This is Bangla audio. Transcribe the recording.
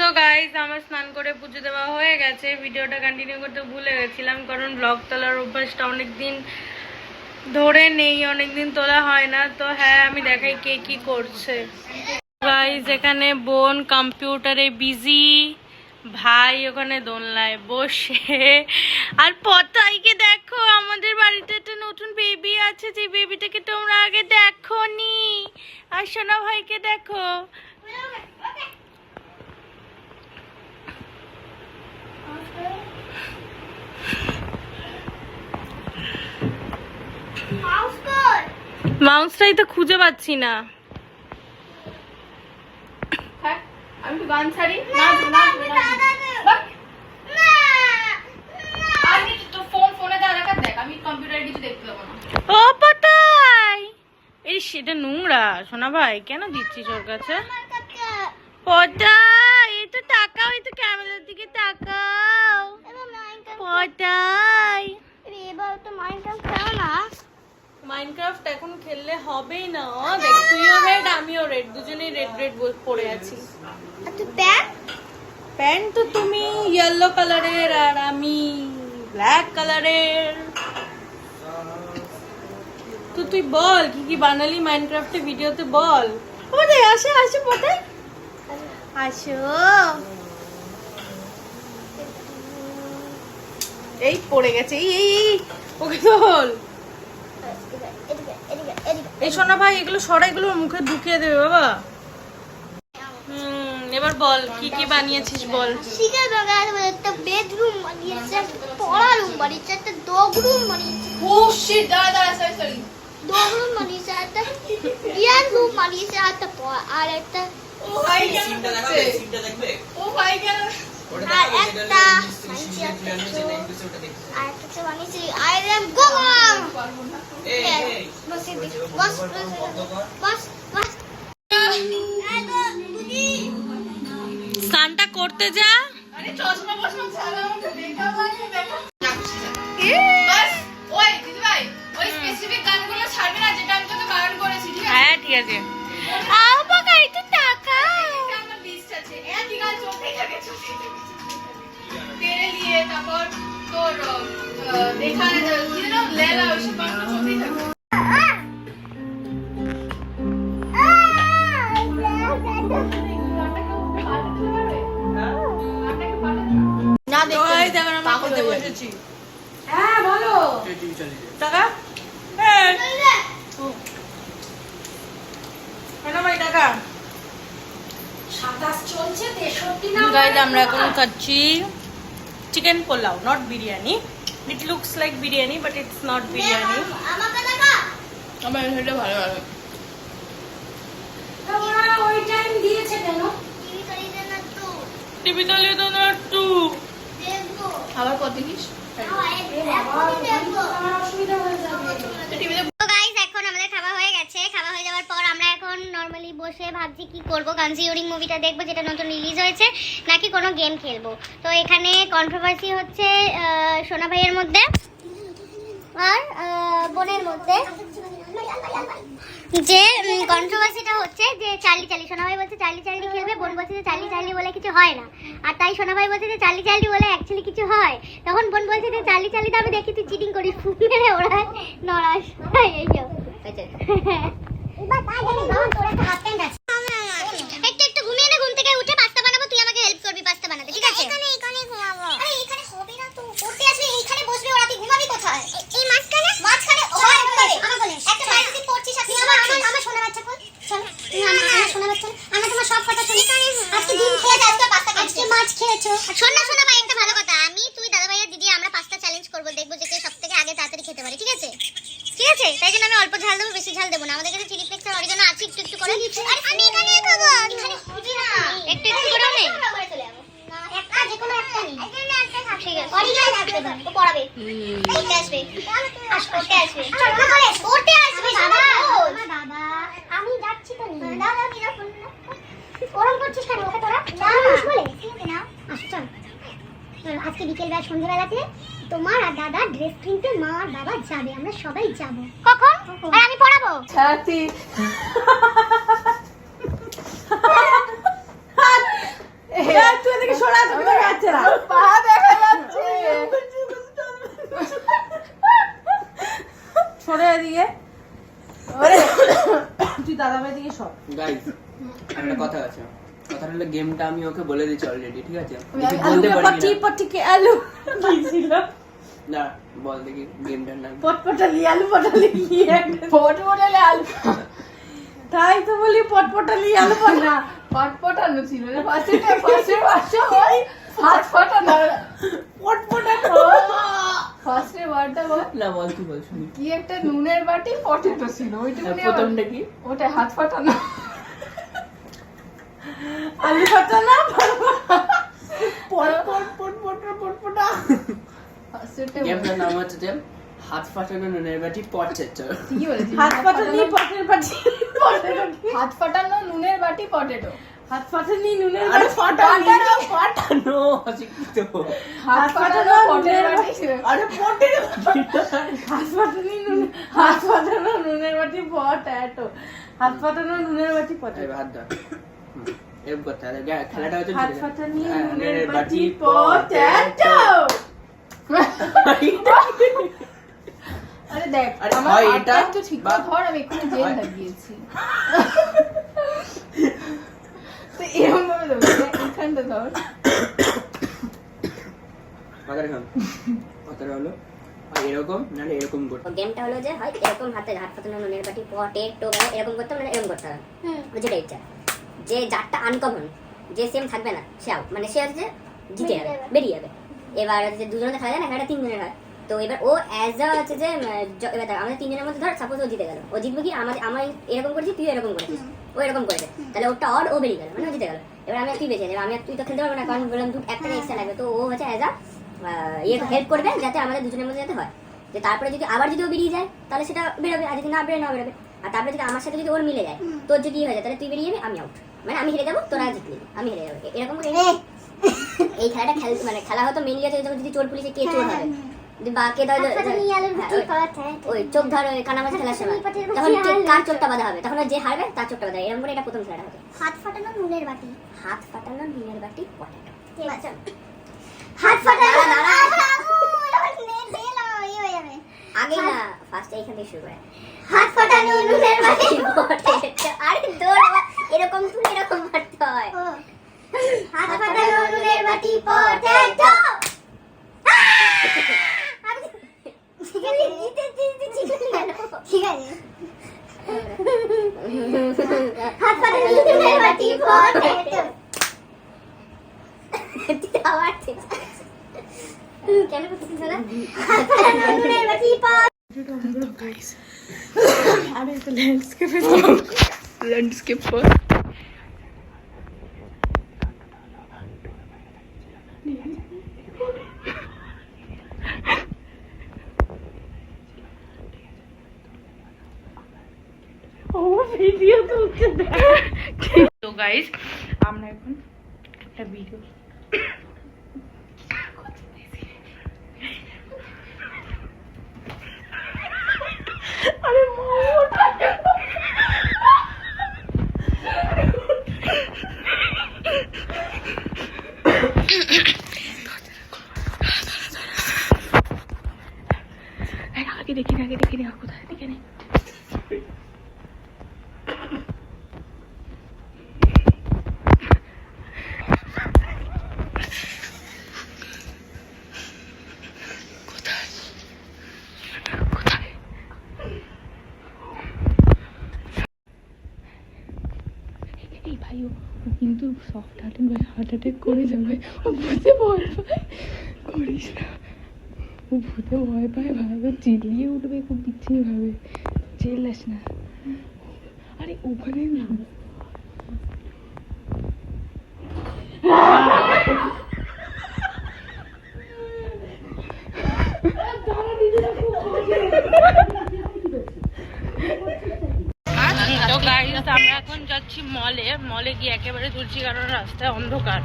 সো গাইস আমার স্নান করে পুজো দেওয়া হয়ে গেছে। ভিডিওটা কন্টিনিউ করতে ভুলে গেছিলাম কারণ ব্লগ তোলার অভ্যাসটা অনেকদিন ধরে নেই, অনেকদিন তোলা হয় না। তো হ্যাঁ, আমি দেখাই কে কি করছে। গাইস এখানে বোন কম্পিউটারে বিজি, ভাই ওখানে দোলনায় বসে, আর পতাইকে দেখো, আমাদের বাড়িতে একটা নতুন বেবি আছে, যে বেবিটাকে তোমরা আগে দেখোনি। আর সোনা ভাইকে দেখো, মাউসটাই তো খুঁজে পাচ্ছি না। আমি তো গান ছাড়ি না ও পতাই, এই সেটা নোংরা। সোনা ভাই কেন দিচ্ছিস ওর কাছে? পতাই এই তো তাকাও, এই তো ক্যামেরার দিকে তাকাও। পতাই এবার তো মাইনক্রাফট খেলো না। মাইনক্রাফট এখন খেললে হবেই না। দেখ তুইও রেড আমিও রেড, দুজনেই রেড রেড পরে আছি। আচ্ছা প্যান্ট তো তুমি ইয়েলো কালারের আর আমি ব্ল্যাক কালারের। তো তুই বল কি কি বানালি মাইনক্রাফটে ভিডিওতে বল। পতাই আসো আসো, পতাই আসো। এই পড়ে গেছে, এই ওকে তোল। এই সোনা ভাই এগুলো সরাই, এগুলো মুখে ঢুকিয়ে দেবে বাবা। এবার বল কি কি বানিয়েছিস বল। একটা বেডরুম বানিয়েছে, একটা পড়া রুম বানিয়েছে, একটা ডগ রুম বানিয়েছে। ও শিট, দাঁড়া সরি। ডগ রুম বানিয়েছে, একটা রিয়াল রুম বানিয়েছে, আর একটা ও ভাই সিমটা দেখবে। ও ভাই কেন? আর একটা বানিয়েছে আই এম গোয়াম। স্নানটা করতে যা। আরে চশমা বসমা ছাড়া আমাকে দেখা লাগে, দেখো বাস। ওই দিদি ভাই ওই স্পেসিফিক গানগুলো ছাড়বে না যেটা আমি তোকে বারণ করেছি, ঠিক আছে? হ্যাঁ ঠিক আছে। আও বাবা একটু তাকাও, এটা আমার লিস্ট আছে। একই গান চলতেই থাকে তেরে লিয়ে, তারপর তোর দেখা কি যেন লেলা, ওই সব গান চলতেই থাকে। না দেখতে পাগলতে বসেছি। হ্যাঁ বলো টাকা। টাকা 27 চলছে 63 না। গাইস আমরা এখন খাচ্ছি chicken pulao, not biryani. It looks like biryani but it's not biryani. আমাকে দেখা আমার এটা ভালো লাগে। তোমরা ওই টাইম দিয়েছে কেন? টিভি চালিয়ে না তো। টিভি চালিয়ে তো না টু দেখবো আবার কত দেখিস। তো গাইস এখন আমাদের খাওয়া হয়ে গেছে। খাওয়া হয়ে যাওয়ার পর আমরা এখন নরমালি বসে ভাবছি কি করব, কনজিউরিং মুভিটা দেখবো যেটা নতুন রিলিজ হয়েছে, নাকি কোনো গেম খেলবো। তো এখানে কন্ট্রোভার্সি হচ্ছে সোনা ভাইয়ের মধ্যে আর বোনের মধ্যে। যে কন্ট্রোভার্সিটা হচ্ছে যে চার্লি চার্লি, সোনা ভাই বলছে চার্লি চার্লি খেলবে, বোন বলছে যে চার্লি চার্লি বলে কিছু হয় না। আর তাই সোনা ভাই বলছে যে চার্লি চার্লি বলে অ্যাকচুয়ালি কিছু হয়। তখন বোন বলছে যে চার্লি চার্লি তো আমি দেখি তুই চিটিং করিস, ফুক মেরে ওড়ায় নড়াস। এইসব একটু ঘুমিয়ে নে, ঘুম থেকে উঠে পাস্তা বানাবো, তুই আমাকে হেল্প করবি পাস্তা বানাতে, ঠিক আছে? এখানে ঘুমাবো। আরে এখানে হবে না তো, পড়তে আসলে এইখানে বসবি, ওরা তুই ঘুমাবি কোথায়? এই মাঝখানে হয় আমার বলে একটা বাইরে পড়ছিস আপনি। আমার সোনা বাচ্চা কই? চলো তুমি আমার সোনা বাচ্চা, আমি তোমার সব কথা শুনি। আজকে ডিম খেয়েছো, আজকে পাস্তা খেয়েছো, আজকে মাছ খেয়েছো। শোনা ভাই একটা ভালো কথা, আমি তুই দাদা ভাই আর দিদি আমরা পাস্তা চ্যালেঞ্জ করব, দেখবো যে কে সবথেকে আগে তাড়াতাড়ি খেতে পারে, ঠিক আছে? ঠিক আছে, তাই জন্য আমি অল্প ঝাল দেবো, বেশি ঝাল দেবো না। আমাদের কাছে চিলি ফ্লেক্স আর অরিগানো আছে, একটু একটু করে। আরে আমি এখানে খাবো, এখানে হবে না, একটু একটু করে নে। একটা যে কোনো একটা নি, এখানে একটা থাক, ঠিক আছে? অরিগানো থাকবে, ও পড়াবে, পড়তে আসবে, পড়তে আসবে দাদা। আমি যাচ্ছি তো নি, দাদা নিরা ফোন না ওরম করছিস কেন? ওকে তোরা মানুষ বলে কিনতে না। আসো চল, আজকে বিকেলবেলা সন্ধ্যাবেলাতে তোমার আর দাদা ড্রেস কিনতে মা আর বাবা যাবে, আমরা সবাই যাব। কখন? আর আমি পড়াবো। ছাতি না তোকে দেখা যাচ্ছে না পা দেখা যাচ্ছে সরে এদিকে তুই দাদা ভাই দিকে সর গাইস একটা কথা আছে, কথাটা হলো গেমটা আমি ওকে বলে দিয়েছি অলরেডি, ঠিক আছে? দেখি আলু বলতে কে পারি পটি না। পটি কে আলু কি ছিল না বল দেখি গেমটার নাম। পটপটালি আলু পটালি কি একটা ফোট মোটালে আলু তাই তো বলি পটপটালি আলু পটা ফটফটানো ছিল না ফার্স্টে ভাষা হয় হাত ফাটানো পটপটানো ফার্স্টে ওয়ার্ডটা বল না বল তুই বল শুনি। কি একটা নুনের বাটি পটেটো ছিল ওইটুকুনি আবার- প্রথমটা কি? ওটা হাত ফাটানো আলু পটা না পটপটা ফার্স্টে গেমটার নাম হচ্ছে যে হাত ফাটানো নুনের বাটি পট চেচ্চর। কি বলেছিস হাত পাটানি পটের পাটি পটেটো কি? হাত ফাটানো নুনের বাটি পটেটো হাত পাটানি নুনের আরে বাটি ফাটানো ফাটানো অশিক্ষিত। হাত ফাটানো পটের বাটি আরে পটের হাত পাটানি নুনের বাটি পটেটো হাত পাটানো নুনের বাটি পটেটো হাত দাও। এরকম করতে হবে। খেলাটা হচ্ছে হাত পাটানি হ্যাঁ, নুনের নুনের বাটি বাটি পটেটো আরে দেখ আরে আমার হয় হাতটা এটা একটু ঠিক বা- ধর আমি এক্ষুনি জেল হয়- লাগিয়েছি তো এরকম ভাবে দেবো এখানটা ধর মাথার ঘাম। কথাটা হলো হয় এরকম নাহলে এরকম করতে হবে। গেমটা হলো যে হয় এরকম হাতে হাত পাতানো নুনের বাটি পটেটো এরকম করতে হবে না এরকম করতে হবে যেটা ইচ্ছা যে যারটা আনকমন যে সেম থাকবে না সে out, মানে সে হচ্ছে যে জিতে যাবে বেরিয়ে যাবে এবার হচ্ছে যে দুজনে খেলা যায় না একটা তিনজনের হয় তো এবার ও অ্যাজ আ হচ্ছে যে এবার দেখ আমাদের তিনজনের মধ্যে ধর সাপোজ ও জিতে গেল ও জিতবে কি আমার এরকম করেছি তুই এরকম করেছিস ও এরকম করেছে তাহলে ওটা অড ও বেরিয়ে গেল মানে ও জিতে গেল এবার আমি আর তুই বেঁচে যাবে আমি আর তুই তো খেলতে পারবো না কারণ বললাম তুই একটা এক্সট্রা লাগবে তো ও হচ্ছে অ্যাজ আ ইয়ে হেল্প করবে যাতে আমাদের দুজনের মধ্যে যাতে হয় যে তারপরে যদি আবার যদি ও বেরিয়ে যায় তাহলে সেটা বেরোবে আর যদি না বেরোয় না বেরোবে আর তারপরে যদি আমার সাথে যদি ওর মিলে যায় তোর যদি হয়ে যায় তাহলে তুই বেরিয়ে যাবি আমি আউট মানে আমি হেরে যাবো তোরা জিতলি আমি হেরে যাবো এরকম করে এই খেলাটা মানে খেলা হতো মেনলি আছে যখন যদি চোর পুলিশে কে চোর হবে বা কে ধর ওই চোখ ধর ওই কানামাছি খেলার সময় তখন কার চোখটা বাঁধা হবে তখন যে হারবে তার চোখটা বাঁধা এরকম করে এটা প্রথম খেলাটা হতো হাত ফাটানো নুনের বাটি পটেটো হাত ফাটানো আগে না ফার্স্ট এইখান থেকে শুরু করে হাত ফাটানো নুনের বাটি পটেটো আরে দৌড় এরকম তুই এরকম মারতে হয় হাত ফাটানো নুনের বাটি পটেটো ঠিক আছে হাত ফাটানো নুনের বাটি পটেটো আবার ঠিক কেন করতেছিস না হাত ফাটানো নুনের বাটি পটেটো আরে তো ল্যান্ডস্কেপে ল্যান্ডস্কেপ পর ভিডিও তুলছে তো গাইস আমরা এখন একটা ভিডিও আরে আগে দেখি না কোথায় দেখে নেই এই ভাই ও কিন্তু সফট হার্ট অ্যাটাক করে যাবে ও ভূতে ভয় পায় করিস না ও ভূতে ভয় পায় ভাবে চিল্লিয়ে উঠবে খুব বিচ্ছিরি ভাবে চিল্লাস না আরে ওখানে তো গাইস আমরা এখন যাচ্ছি মলে গিয়ে একেবারে তুলছি কারণ রাস্তায় অন্ধকার